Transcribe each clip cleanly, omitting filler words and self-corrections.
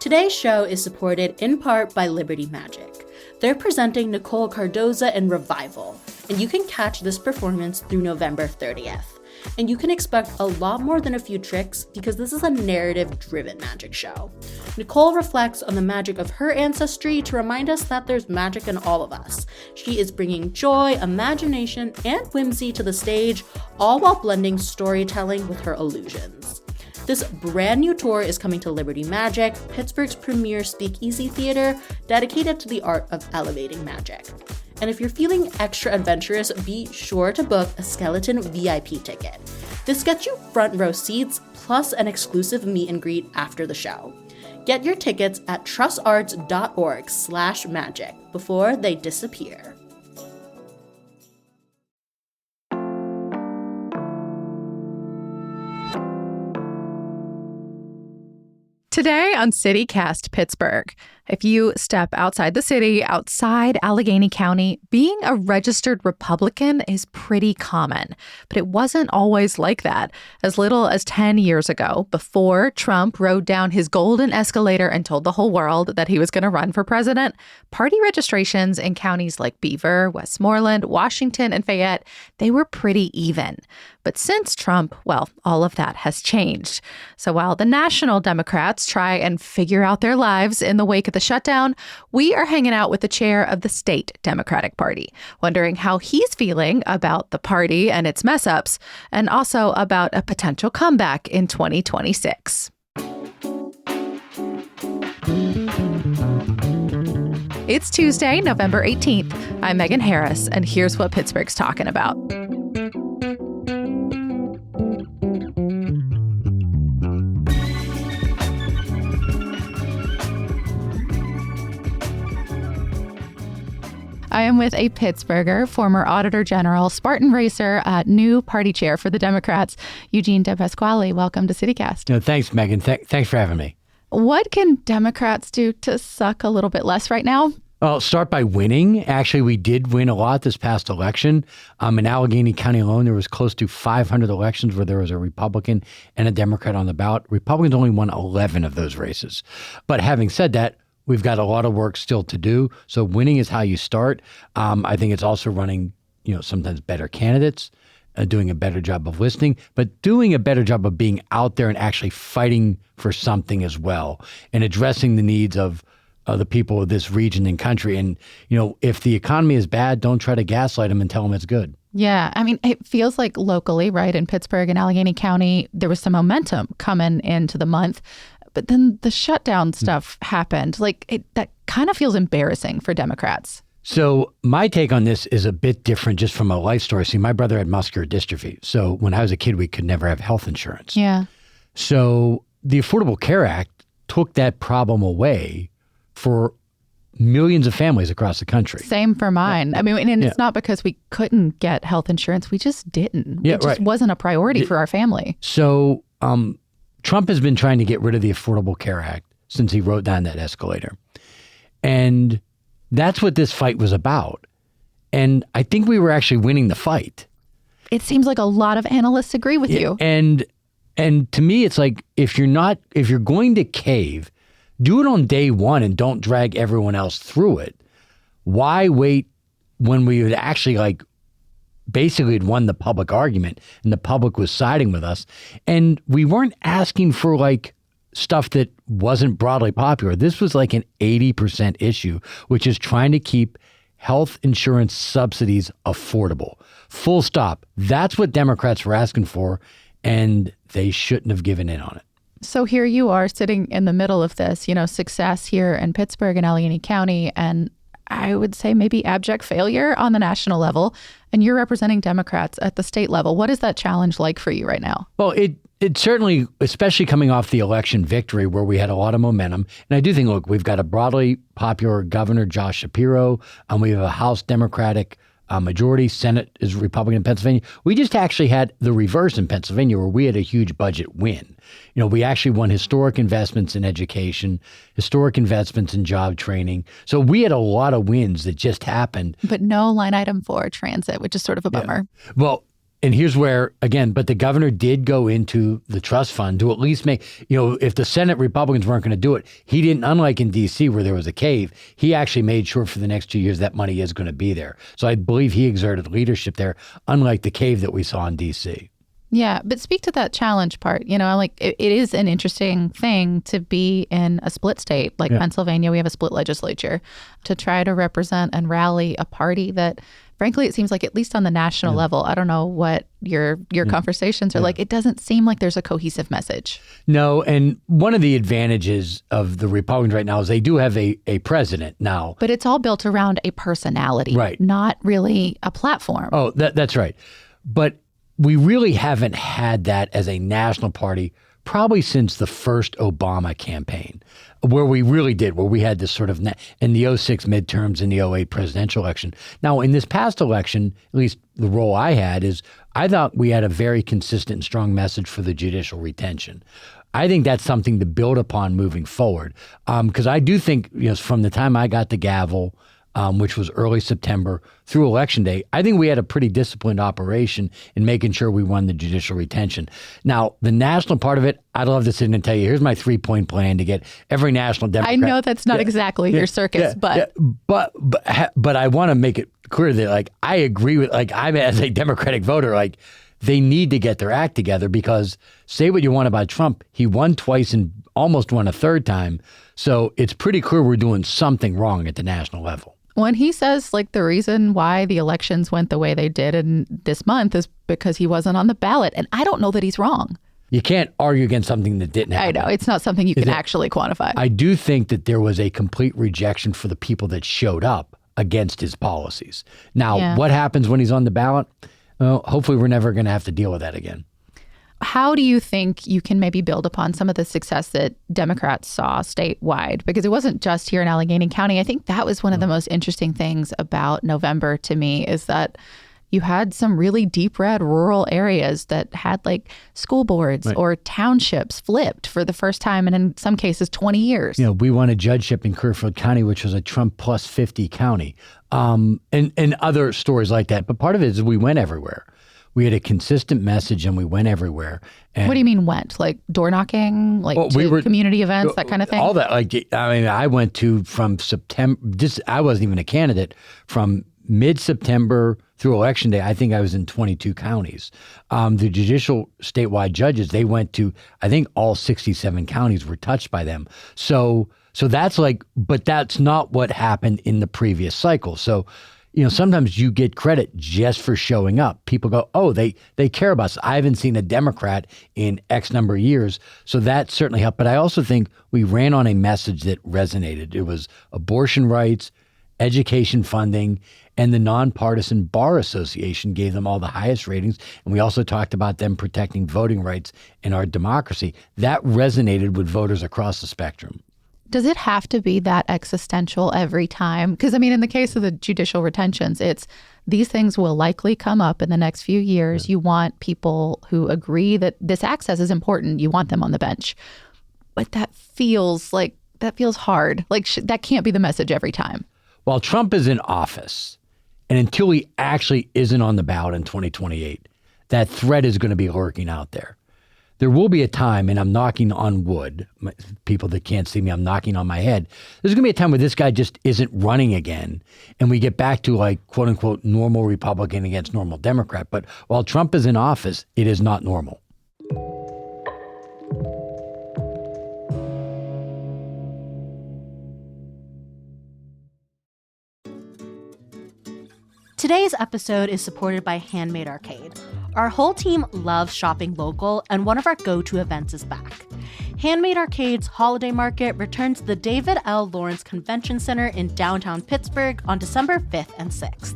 Today's show is supported in part by Liberty Magic. They're presenting Nicole Cardoza in Revival, and you can catch this performance through November 30th. And you can expect a lot more than a few tricks because this is a narrative-driven magic show. Nicole reflects on the magic of her ancestry to remind us that there's magic in all of us. She is bringing joy, imagination, and whimsy to the stage, all while blending storytelling with her illusions. This brand new tour is coming to Liberty Magic, Pittsburgh's premier speakeasy theater dedicated to the art of elevating magic. And if you're feeling extra adventurous, be sure to book a Skeleton VIP ticket. This gets you front row seats plus an exclusive meet and greet after the show. Get your tickets at trustarts.org/magic before they disappear. Today on CityCast Pittsburgh, if you step outside the city, outside Allegheny County, being a registered Republican is pretty common. But it wasn't always like that. As little as 10 years ago, before Trump rode down his golden escalator and told the whole world that he was going to run for president, party registrations in counties like Beaver, Westmoreland, Washington, and Fayette, they were pretty even. But since Trump, well, all of that has changed. So while the national Democrats try and figure out their lives in the wake of the shutdown, we are hanging out with the chair of the state Democratic Party, wondering how he's feeling about the party and its mess-ups, and also about a potential comeback in 2026. It's Tuesday, November 18th. I'm Megan Harris, and here's what Pittsburgh's talking about. I am with a Pittsburgher, former Auditor General, Spartan racer, new party chair for the Democrats, Eugene DePasquale. Welcome to CityCast. No, thanks, Megan. Thanks for having me. What can Democrats do to suck a little bit less right now? Well, start by winning. Actually, we did win a lot this past election. In Allegheny County alone, there was close to 500 elections where there was a Republican and a Democrat on the ballot. Republicans only won 11 of those races. But having said that, we've got a lot of work still to do. So winning is how you start. I think it's also running, sometimes better candidates, doing a better job of listening, but doing a better job of being out there and actually fighting for something as well and addressing the needs of the people of this region and country. And, if the economy is bad, don't try to gaslight them and tell them it's good. Yeah. I mean, it feels like locally, right, in Pittsburgh and Allegheny County, there was some momentum coming into the month. But then the shutdown stuff happened. That kind of feels embarrassing for Democrats. So my take on this is a bit different just from a life story. See, my brother had muscular dystrophy. So when I was a kid, we could never have health insurance. Yeah. So the Affordable Care Act took that problem away for millions of families across the country. Same for mine. Yeah. I mean, and it's not because we couldn't get health insurance. We just didn't. It just wasn't a priority for our family. So, Trump has been trying to get rid of the Affordable Care Act since he rode down that escalator. And that's what this fight was about. And I think we were actually winning the fight. It seems like a lot of analysts agree with you. And to me, it's like, if you're going to cave, do it on day one and don't drag everyone else through it. Why wait when we would actually basically had won the public argument and the public was siding with us, and we weren't asking for stuff that wasn't broadly popular. This was an 80% issue, which is trying to keep health insurance subsidies affordable. Full stop. That's what Democrats were asking for, and they shouldn't have given in on it. So here you are sitting in the middle of this, success here in Pittsburgh and Allegheny County, and I would say maybe abject failure on the national level, and you're representing Democrats at the state level. What is that challenge like for you right now? Well, it certainly, especially coming off the election victory where we had a lot of momentum. And I do think, we've got a broadly popular Governor Josh Shapiro, and we have a House Democratic majority. Senate is Republican in Pennsylvania. We just actually had the reverse in Pennsylvania, where we had a huge budget win. We actually won historic investments in education, historic investments in job training. So we had a lot of wins that just happened. But no line item for transit, which is sort of a bummer. Yeah. Well, And here's where, again, but the governor did go into the trust fund to at least make, if the Senate Republicans weren't going to do it, he didn't, unlike in D.C. where there was a cave, he actually made sure for the next 2 years that money is going to be there. So I believe he exerted leadership there, unlike the cave that we saw in D.C. Yeah, but speak to that challenge part. It is an interesting thing to be in a split state like Pennsylvania. We have a split legislature to try to represent and rally a party that, frankly, it seems like at least on the national level, I don't know what your conversations are like. It doesn't seem like there's a cohesive message. No, and one of the advantages of the Republicans right now is they do have a president now. But it's all built around a personality, right? Not really a platform. Oh, that's right. But we really haven't had that as a national party probably since the first Obama campaign, where we really did, where we had this sort of, in the 06 midterms and the 08 presidential election. Now, in this past election, at least the role I had is I thought we had a very consistent and strong message for the judicial retention. I think that's something to build upon moving forward. Because I do think, from the time I got the gavel, which was early September through Election Day, I think we had a pretty disciplined operation in making sure we won the judicial retention. Now, the national part of it, I'd love to sit in and tell you, here's my 3-point plan to get every national Democrat. I know that's not exactly your circus, but I want to make it clear that, I agree with, I'm as a Democratic voter, they need to get their act together because say what you want about Trump, he won twice and almost won a third time. So it's pretty clear we're doing something wrong at the national level. When he says the reason why the elections went the way they did in this month is because he wasn't on the ballot. And I don't know that he's wrong. You can't argue against something that didn't happen. I know. It's not something you can actually quantify. I do think that there was a complete rejection for the people that showed up against his policies. Now, what happens when he's on the ballot? Well, hopefully we're never going to have to deal with that again. How do you think you can maybe build upon some of the success that Democrats saw statewide? Because it wasn't just here in Allegheny County. I think that was one of the most interesting things about November to me is that you had some really deep red rural areas that had school boards or townships flipped for the first time and in some cases 20 years. We won a judgeship in Clearfield County, which was a Trump plus 50 county, and other stories like that. But part of it is we went everywhere. We had a consistent message and we went everywhere. And what do you mean went? Door knocking, community events, that kind of thing? All that. I went to from September, I wasn't even a candidate, from mid-September through Election Day. I think I was in 22 counties. The judicial statewide judges, they went to, I think all 67 counties were touched by them. So that's but that's not what happened in the previous cycle. So, sometimes you get credit just for showing up. People go, oh, they care about us. I haven't seen a Democrat in X number of years. So that certainly helped. But I also think we ran on a message that resonated. It was abortion rights, education funding, and the Nonpartisan Bar Association gave them all the highest ratings. And we also talked about them protecting voting rights in our democracy. That resonated with voters across the spectrum. Does it have to be that existential every time? Because, in the case of the judicial retentions, it's these things will likely come up in the next few years. You want people who agree that this access is important. You want them on the bench. But that feels hard. That can't be the message every time. While Trump is in office, and until he actually isn't on the ballot in 2028, that threat is going to be lurking out there. There will be a time, and I'm knocking on wood, people that can't see me, I'm knocking on my head. There's going to be a time where this guy just isn't running again, and we get back to quote unquote normal Republican against normal Democrat. But while Trump is in office, it is not normal. Today's episode is supported by Handmade Arcade. Our whole team loves shopping local, and one of our go-to events is back. Handmade Arcade's Holiday Market returns to the David L. Lawrence Convention Center in downtown Pittsburgh on December 5th and 6th.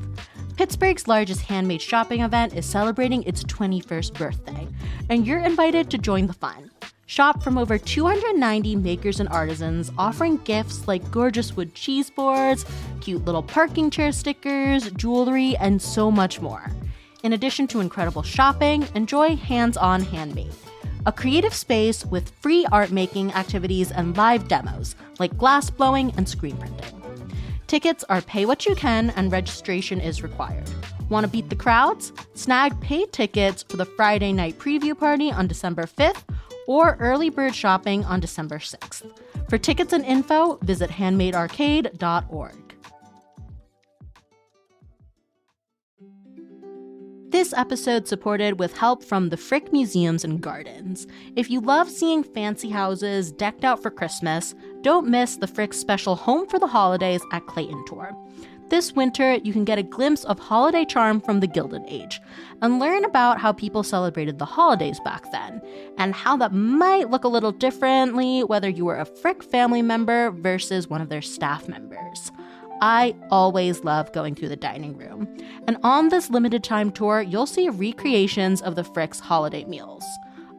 Pittsburgh's largest handmade shopping event is celebrating its 21st birthday, and you're invited to join the fun. Shop from over 290 makers and artisans, offering gifts like gorgeous wood cheese boards, cute little parking chair stickers, jewelry, and so much more. In addition to incredible shopping, enjoy Hands-On Handmade, a creative space with free art making activities and live demos like glass blowing and screen printing. Tickets are pay what you can and registration is required. Want to beat the crowds? Snag paid tickets for the Friday night preview party on December 5th or early bird shopping on December 6th. For tickets and info, visit handmadearcade.org. This episode supported with help from the Frick Museums and Gardens. If you love seeing fancy houses decked out for Christmas, don't miss the Frick's special Home for the Holidays at Clayton Tour. This winter, you can get a glimpse of holiday charm from the Gilded Age and learn about how people celebrated the holidays back then and how that might look a little differently whether you were a Frick family member versus one of their staff members. I always love going through the dining room. And on this limited time tour, you'll see recreations of the Frick's holiday meals.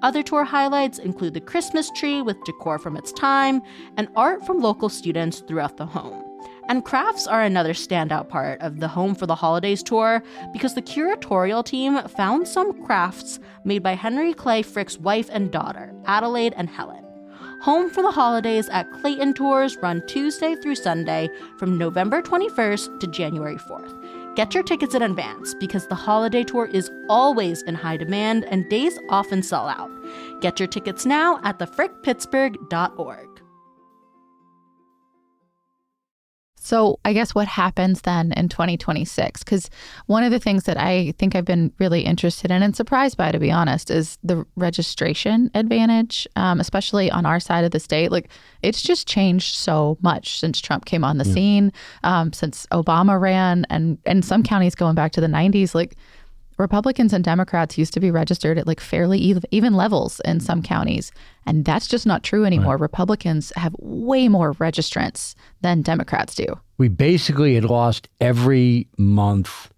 Other tour highlights include the Christmas tree with decor from its time and art from local students throughout the home. And crafts are another standout part of the Home for the Holidays tour because the curatorial team found some crafts made by Henry Clay Frick's wife and daughter, Adelaide and Helen. Home for the Holidays at Clayton Tours run Tuesday through Sunday from November 21st to January 4th. Get your tickets in advance because the holiday tour is always in high demand and days often sell out. Get your tickets now at thefrickpittsburgh.org. So I guess what happens then in 2026? Because one of the things that I think I've been really interested in and surprised by, to be honest, is the registration advantage, especially on our side of the state. Like, it's just changed so much since Trump came on the scene, since Obama ran, and in some counties going back to the 90s, like Republicans and Democrats used to be registered at like fairly even levels in some counties. And that's just not true anymore. Right. Republicans have way more registrants than Democrats do. We basically had lost every month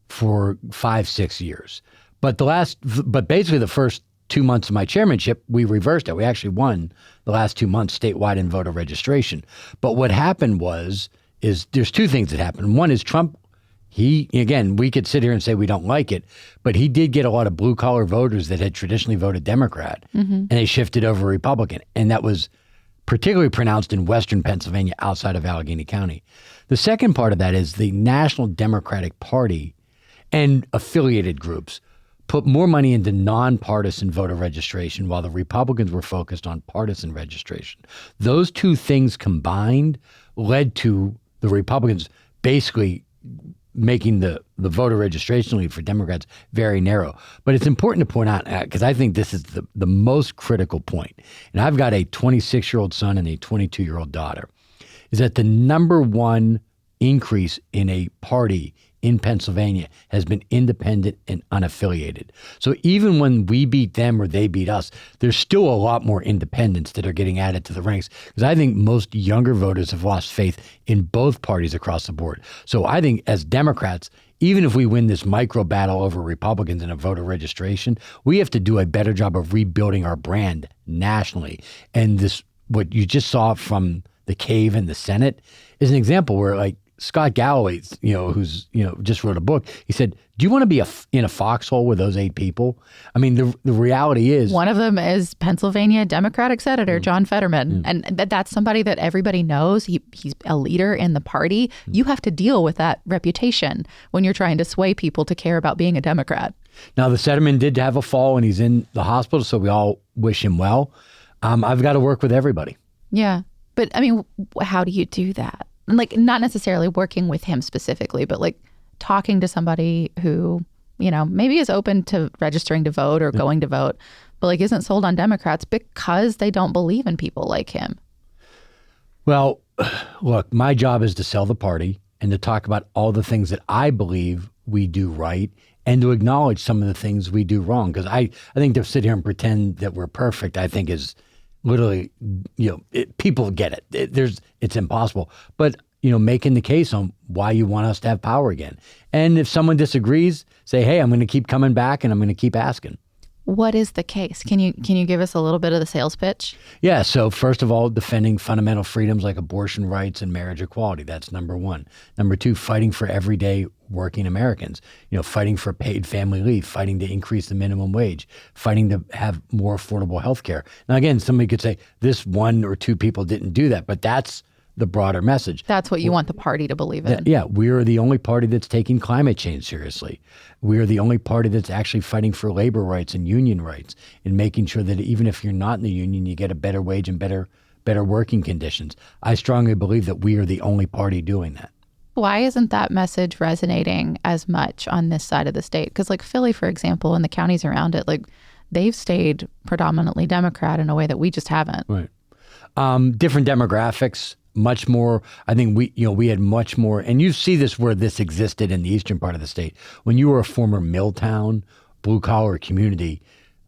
for 5-6 years. But basically the first 2 months of my chairmanship, we reversed it. We actually won the last 2 months statewide in voter registration. But what happened is there's two things that happened. One is Trump, we could sit here and say we don't like it, but he did get a lot of blue collar voters that had traditionally voted Democrat, and they shifted over Republican. And that was particularly pronounced in Western Pennsylvania outside of Allegheny County. The second part of that is the National Democratic Party and affiliated groups put more money into nonpartisan voter registration while the Republicans were focused on partisan registration. Those two things combined led to the Republicans basically making the voter registration lead for Democrats very narrow. But it's important to point out, because I think this is the most critical point, and I've got a 26-year-old son and a 22-year-old daughter, is that the number one increase in a party in Pennsylvania has been independent and unaffiliated. So even when we beat them or they beat us, there's still a lot more independents that are getting added to the ranks, because I think most younger voters have lost faith in both parties across the board. So I think as Democrats, even if we win this micro battle over Republicans in a voter registration, we have to do a better job of rebuilding our brand nationally. And this, what you just saw from the cave in the Senate, is an example where, like, Scott Galloway, who's just wrote a book. He said, "Do you want to be in a foxhole with those 8 people?" I mean, the reality is one of them is Pennsylvania Democratic Senator John Fetterman, and that's somebody that everybody knows. He's a leader in the party. You have to deal with that reputation when you're trying to sway people to care about being a Democrat. Now, the Fetterman did have a fall and he's in the hospital, so we all wish him well. I've got to work with everybody. Yeah, but I mean, how do you do that? Like, not necessarily working with him specifically, but like talking to somebody who, maybe is open to registering to vote or going to vote, but like isn't sold on Democrats because they don't believe in people like him. Well, look, my job is to sell the party and to talk about all the things that I believe we do right and to acknowledge some of the things we do wrong. Because I think to sit here and pretend that we're perfect, I think is literally, people get it. It's impossible. But, making the case on why you want us to have power again. And if someone disagrees, say, hey, I'm going to keep coming back and I'm going to keep asking. What is the case? Can you give us a little bit of the sales pitch? Yeah. So first of all, defending fundamental freedoms like abortion rights and marriage equality. That's number one. Number two, fighting for everyday working Americans. Fighting for paid family leave, fighting to increase the minimum wage, fighting to have more affordable health care. Now, again, somebody could say this 1 or 2 people didn't do that, but that's the broader message. That's what you want the party to believe in. Yeah, we are the only party that's taking climate change seriously. We are the only party that's actually fighting for labor rights and union rights and making sure that even if you're not in the union, you get a better wage and better working conditions. I strongly believe that we are the only party doing that. Why isn't that message resonating as much on this side of the state? Because like Philly, for example, and the counties around it, like they've stayed predominantly Democrat in a way that we just haven't. Right. Different demographics, much more. I think we had much more, and you see this where this existed in the eastern part of the state. When you were a former mill town, blue collar community,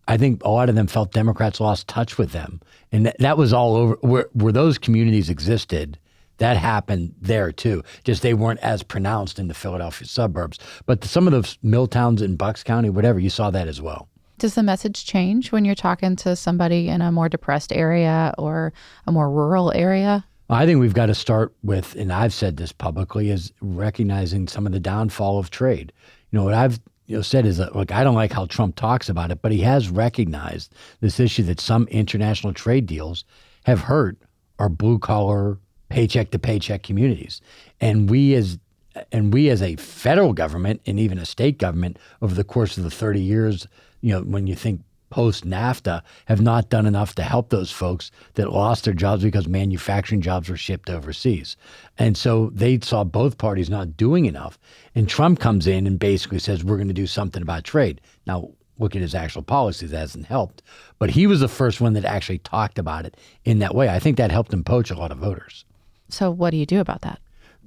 I think a lot of them felt Democrats lost touch with them, and that was all over where those communities existed. That happened there too. Just they weren't as pronounced in the Philadelphia suburbs, but some of those mill towns in Bucks County, whatever, you saw that as well. Does the message change when you're talking to somebody in a more depressed area or a more rural area? I think we've got to start with, and I've said this publicly, is recognizing some of the downfall of trade. What I've said is that, look, I don't like how Trump talks about it, but he has recognized this issue that some international trade deals have hurt our blue collar, paycheck to paycheck communities, and we as a federal government and even a state government over the course of the 30 years, when you think post NAFTA, have not done enough to help those folks that lost their jobs because manufacturing jobs were shipped overseas. And so they saw both parties not doing enough. And Trump comes in and basically says, we're going to do something about trade. Now, look at his actual policies, that hasn't helped. But he was the first one that actually talked about it in that way. I think that helped him poach a lot of voters. So what do you do about that?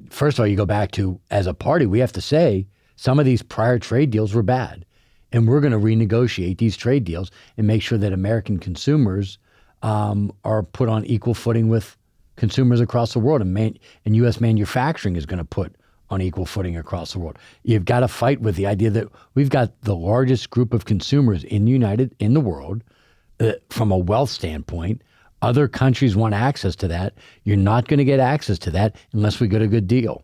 First of all, you go back to, as a party, we have to say some of these prior trade deals were bad. And we're going to renegotiate these trade deals and make sure that American consumers are put on equal footing with consumers across the world. And U.S. manufacturing is going to put on equal footing across the world. You've got to fight with the idea that we've got the largest group of consumers in the world from a wealth standpoint. Other countries want access to that. You're not going to get access to that unless we get a good deal.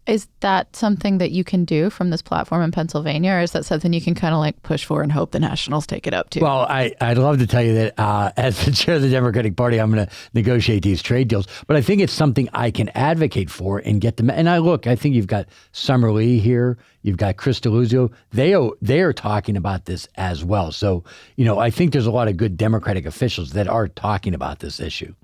Is that something that you can do from this platform in Pennsylvania, or is that something you can kind of like push for and hope the Nationals take it up too? Well, I'd love to tell you that as the chair of the Democratic Party, I'm going to negotiate these trade deals. But I think it's something I can advocate for and get them. And I think you've got Summer Lee here. You've got Chris DeLuzio. They are talking about this as well. So, I think there's a lot of good Democratic officials that are talking about this issue.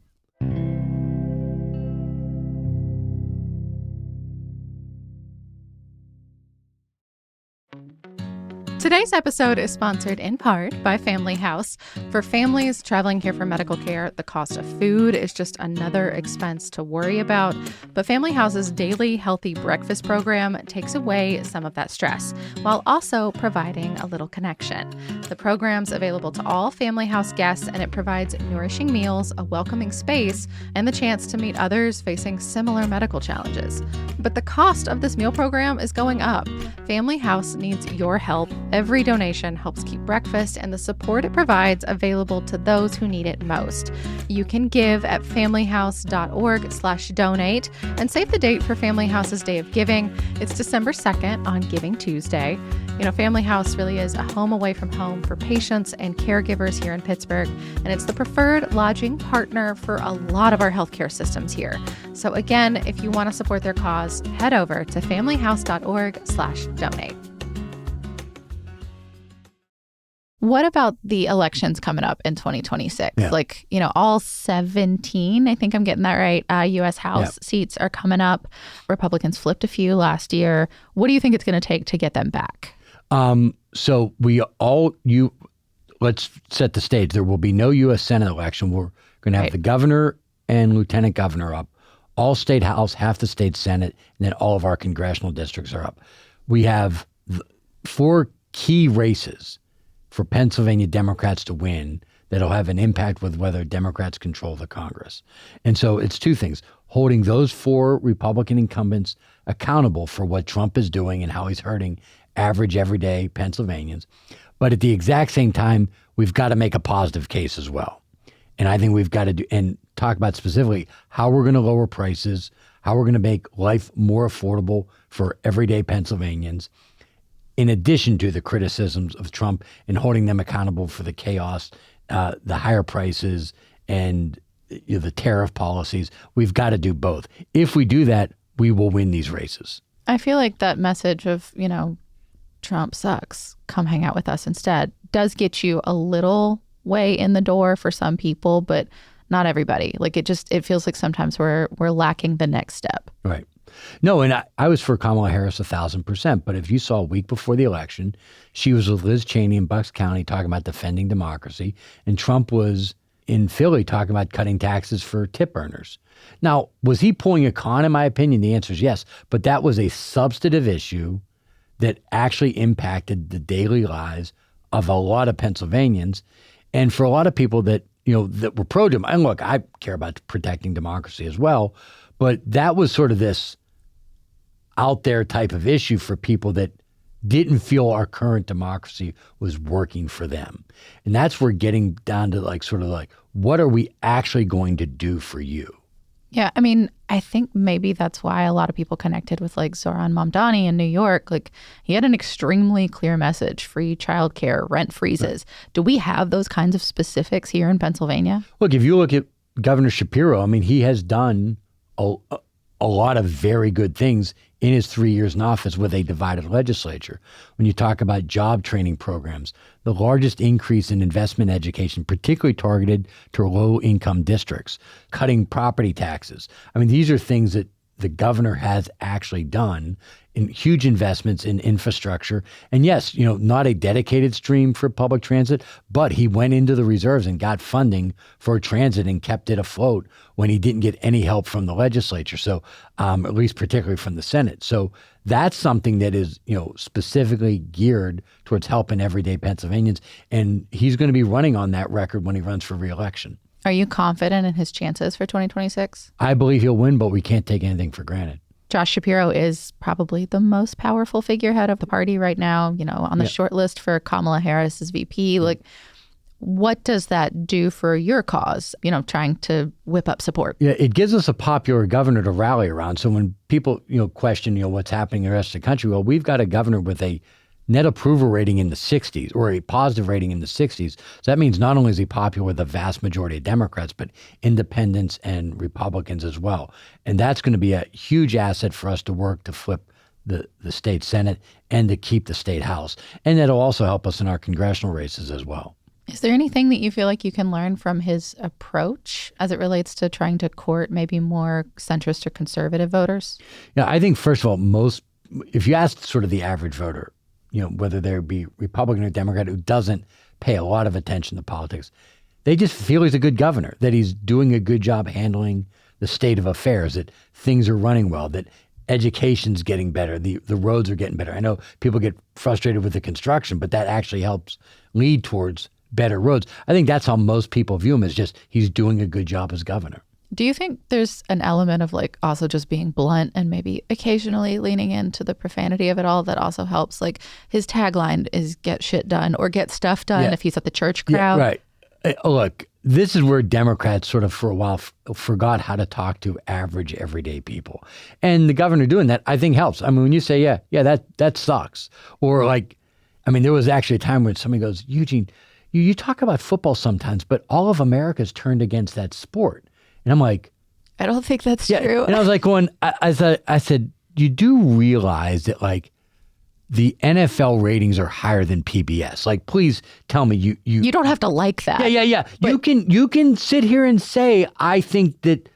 Today's episode is sponsored in part by Family House. For families traveling here for medical care, the cost of food is just another expense to worry about. But Family House's daily healthy breakfast program takes away some of that stress, while also providing a little connection. The program's available to all Family House guests, and it provides nourishing meals, a welcoming space, and the chance to meet others facing similar medical challenges. But the cost of this meal program is going up. Family House needs your help. Every donation helps keep breakfast and the support it provides available to those who need it most. You can give at familyhouse.org/donate and save the date for Family House's Day of Giving. It's December 2nd on Giving Tuesday. Family House really is a home away from home for patients and caregivers here in Pittsburgh, and it's the preferred lodging partner for a lot of our healthcare systems here. So again, if you want to support their cause, head over to familyhouse.org/donate. What about the elections coming up in 2026? Yeah. All 17, I think I'm getting that right, U.S. House seats are coming up. Republicans flipped a few last year. What do you think it's going to take to get them back? Let's set the stage. There will be no U.S. Senate election. We're going to have the governor and lieutenant governor up, all state house, half the state Senate, and then all of our congressional districts are up. We have 4 key races for Pennsylvania Democrats to win that'll have an impact with whether Democrats control the Congress. And so it's 2 things: holding those 4 Republican incumbents accountable for what Trump is doing and how he's hurting average, everyday Pennsylvanians. But at the exact same time, we've got to make a positive case as well. And I think we've got to talk about specifically how we're going to lower prices, how we're going to make life more affordable for everyday Pennsylvanians, in addition to the criticisms of Trump and holding them accountable for the chaos, the higher prices, and the tariff policies. We've got to do both. If we do that, we will win these races. I feel like that message of, Trump sucks, come hang out with us instead, does get you a little way in the door for some people, but not everybody. Like it feels like sometimes we're lacking the next step. Right. No, and I was for Kamala Harris 1,000%. But if you saw a week before the election, she was with Liz Cheney in Bucks County talking about defending democracy, and Trump was in Philly talking about cutting taxes for tip earners. Now, was he pulling a con? In my opinion, the answer is yes. But that was a substantive issue that actually impacted the daily lives of a lot of Pennsylvanians, and for a lot of people that that were pro-dem. And look, I care about protecting democracy as well, but that was sort of this out there type of issue for people that didn't feel our current democracy was working for them. And that's where getting down to what are we actually going to do for you? Yeah, I mean, I think maybe that's why a lot of people connected with Zohran Mamdani in New York. He had an extremely clear message: free childcare, rent freezes. Right. Do we have those kinds of specifics here in Pennsylvania? Look, if you look at Governor Shapiro, I mean, he has done a lot of very good things in his 3 years in office with a divided legislature. When you talk about job training programs, the largest increase in investment education, particularly targeted to low-income districts, cutting property taxes. I mean, these are things that the governor has actually done in huge investments in infrastructure. And yes, not a dedicated stream for public transit, but he went into the reserves and got funding for transit and kept it afloat when he didn't get any help from the legislature. So at least particularly from the Senate. So that's something that is, specifically geared towards helping everyday Pennsylvanians. And he's going to be running on that record when he runs for re-election. Are you confident in his chances for 2026? I believe he'll win, but we can't take anything for granted. Josh Shapiro is probably the most powerful figurehead of the party right now, on the short list for Kamala Harris as VP. What does that do for your cause, trying to whip up support? Yeah, it gives us a popular governor to rally around. So when people, question, what's happening in the rest of the country, well, we've got a governor with a net approval rating in the 60s, or a positive rating in the 60s. So that means not only is he popular with the vast majority of Democrats, but independents and Republicans as well. And that's going to be a huge asset for us to work to flip the state Senate and to keep the state House. And that'll also help us in our congressional races as well. Is there anything that you feel like you can learn from his approach as it relates to trying to court maybe more centrist or conservative voters? Yeah, I think, first of all, if you ask sort of the average voter, whether they be Republican or Democrat, who doesn't pay a lot of attention to politics, they just feel he's a good governor, that he's doing a good job handling the state of affairs, that things are running well, that education's getting better, the roads are getting better. I know people get frustrated with the construction, but that actually helps lead towards better roads. I think that's how most people view him, as just he's doing a good job as governor. Do you think there's an element of also just being blunt and maybe occasionally leaning into the profanity of it all that also helps? His tagline is "get shit done" or "get stuff done" if he's at the church crowd. Yeah, right. Look, this is where Democrats sort of for a while forgot how to talk to average everyday people. And the governor doing that, I think, helps. I mean, when you say, yeah, that sucks. Or there was actually a time when somebody goes, Eugene, you talk about football sometimes, but all of America's turned against that sport. And I'm like, I don't think that's true. And I was like I said, you do realize that the NFL ratings are higher than PBS. Please tell me you don't have to like that. Yeah. But you can sit here and say, I think that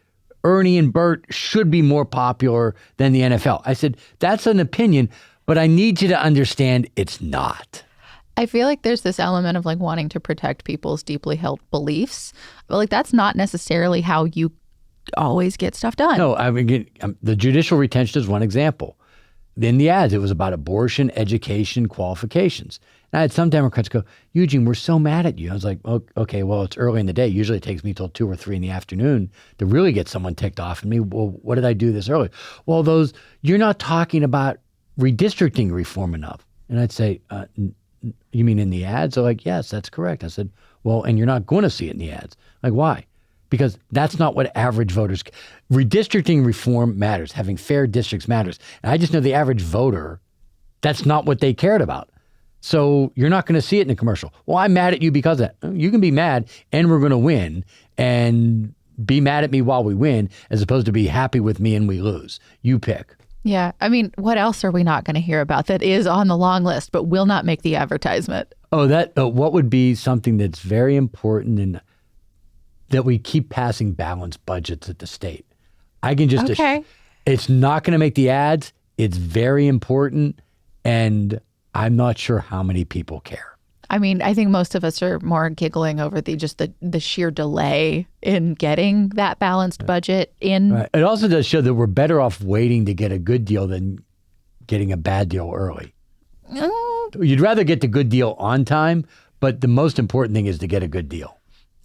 Ernie and Bert should be more popular than the NFL. I said, that's an opinion, but I need you to understand it's not. I feel like there's this element of wanting to protect people's deeply held beliefs, but that's not necessarily how you always get stuff done. No, the judicial retention is one example. In the ads, it was about abortion, education, qualifications. And I had some Democrats go, Eugene, we're so mad at you. I was like, oh, okay, well, it's early in the day. Usually it takes me till 2 or 3 in the afternoon to really get someone ticked off at me. Well, what did I do this early? Well, you're not talking about redistricting reform enough. And I'd say, you mean in the ads? They're like, yes, that's correct. I said, well, and you're not going to see it in the ads. Why? Because that's not what average voters. Redistricting reform matters. Having fair districts matters. And I just know the average voter, that's not what they cared about. So you're not going to see it in the commercial. Well, I'm mad at you because of that. You can be mad and we're going to win. And be mad at me while we win as opposed to be happy with me and we lose. You pick. Yeah. I mean, what else are we not going to hear about that is on the long list but will not make the advertisement? What would be something that's very important and that we keep passing balanced budgets at the state? I can just, okay. It's not going to make the ads. It's very important. And I'm not sure how many people care. I mean, I think most of us are more giggling over the sheer delay in getting that balanced budget in. Right. It also does show that we're better off waiting to get a good deal than getting a bad deal early. You'd rather get the good deal on time, but the most important thing is to get a good deal.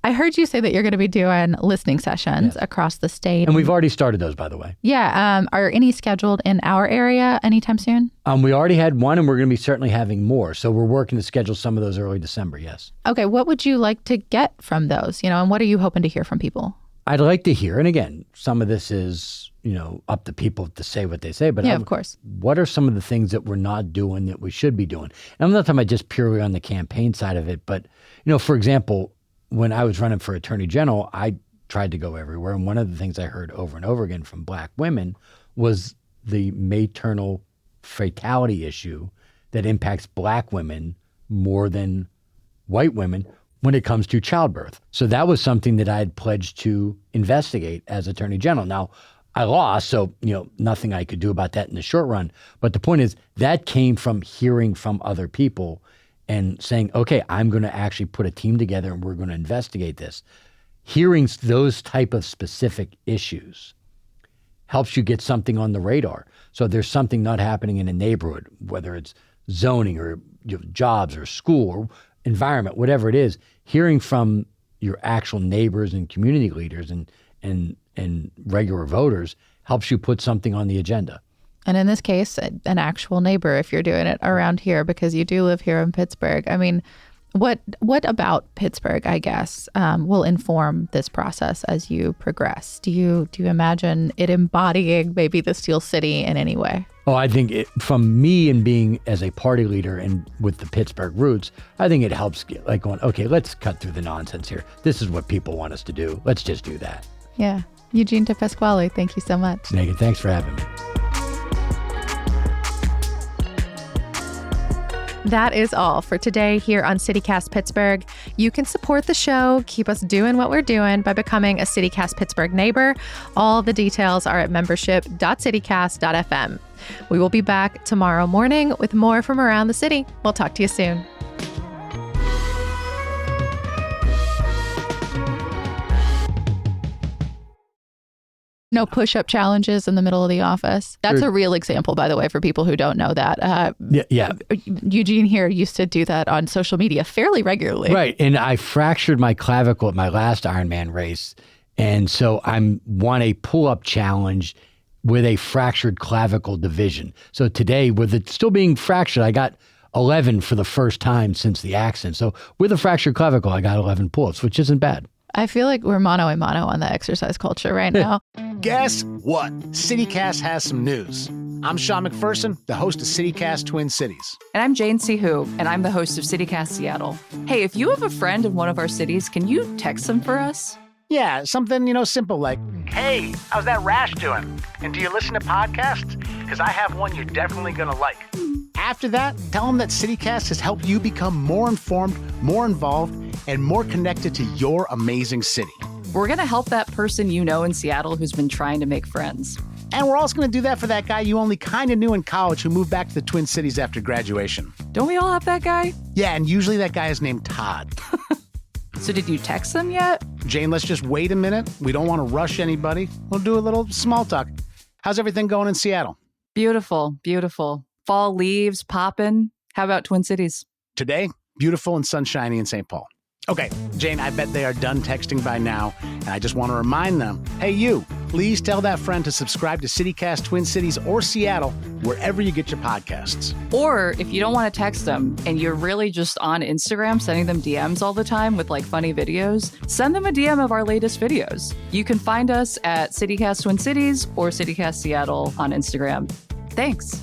I heard you say that you're going to be doing listening sessions across the state. And we've already started those, by the way. Yeah. Are any scheduled in our area anytime soon? We already had one, and we're going to be certainly having more. So we're working to schedule some of those early December, yes. Okay. What would you like to get from those? And what are you hoping to hear from people? I'd like to hear, and again, some of this is, up to people to say what they say. But yeah, of course. What are some of the things that we're not doing that we should be doing? And I'm not talking about just purely on the campaign side of it, but, for example, when I was running for Attorney General, I tried to go everywhere. And one of the things I heard over and over again from Black women was the maternal fatality issue that impacts Black women more than white women when it comes to childbirth. So that was something that I had pledged to investigate as Attorney General. Now, I lost, so nothing I could do about that in the short run. But the point is that came from hearing from other people and saying, okay, I'm going to actually put a team together and we're going to investigate this. Hearing those type of specific issues helps you get something on the radar. So there's something not happening in a neighborhood, whether it's zoning or jobs or school or environment, whatever it is, hearing from your actual neighbors and community leaders and regular voters helps you put something on the agenda. And in this case, an actual neighbor, if you're doing it around here, because you do live here in Pittsburgh. I mean, what about Pittsburgh, I guess, will inform this process as you progress? Do you imagine it embodying maybe the Steel City in any way? Oh, I think from me and being as a party leader and with the Pittsburgh roots, I think it helps like going, okay, let's cut through the nonsense here. This is what people want us to do. Let's just do that. Yeah. Eugene DePasquale, thank you so much. Megan, thanks for having me. That is all for today here on CityCast Pittsburgh. You can support the show, keep us doing what we're doing by becoming a CityCast Pittsburgh neighbor. All the details are at membership.citycast.fm. We will be back tomorrow morning with more from around the city. We'll talk to you soon. No push-up challenges in the middle of the office. That's a real example, by the way, for people who don't know that. Yeah. Eugene here used to do that on social media fairly regularly. Right. And I fractured my clavicle at my last Ironman race. And so I won a pull-up challenge with a fractured clavicle division. So today, with it still being fractured, I got 11 for the first time since the accident. So with a fractured clavicle, I got 11 pull-ups, which isn't bad. I feel like we're mano a mano on the exercise culture right now. Guess what? CityCast has some news. I'm Sean McPherson, the host of CityCast Twin Cities. And I'm Jane Sihu, and I'm the host of CityCast Seattle. Hey, if you have a friend in one of our cities, can you text them for us? Yeah, something, simple like, hey, how's that rash doing? And do you listen to podcasts? Because I have one you're definitely going to like. After that, tell them that CityCast has helped you become more informed, more involved, and more connected to your amazing city. We're going to help that person you know in Seattle who's been trying to make friends. And we're also going to do that for that guy you only kind of knew in college who moved back to the Twin Cities after graduation. Don't we all have that guy? Yeah, and usually that guy is named Todd. So did you text them yet? Jane, let's just wait a minute. We don't want to rush anybody. We'll do a little small talk. How's everything going in Seattle? Beautiful, beautiful. Fall leaves popping. How about Twin Cities? Today, beautiful and sunshiny in St. Paul. Okay, Jane, I bet they are done texting by now, and I just want to remind them, hey, you, please tell that friend to subscribe to CityCast Twin Cities or Seattle, wherever you get your podcasts. Or if you don't want to text them and you're really just on Instagram sending them DMs all the time with like funny videos, send them a DM of our latest videos. You can find us at CityCast Twin Cities or CityCast Seattle on Instagram. Thanks.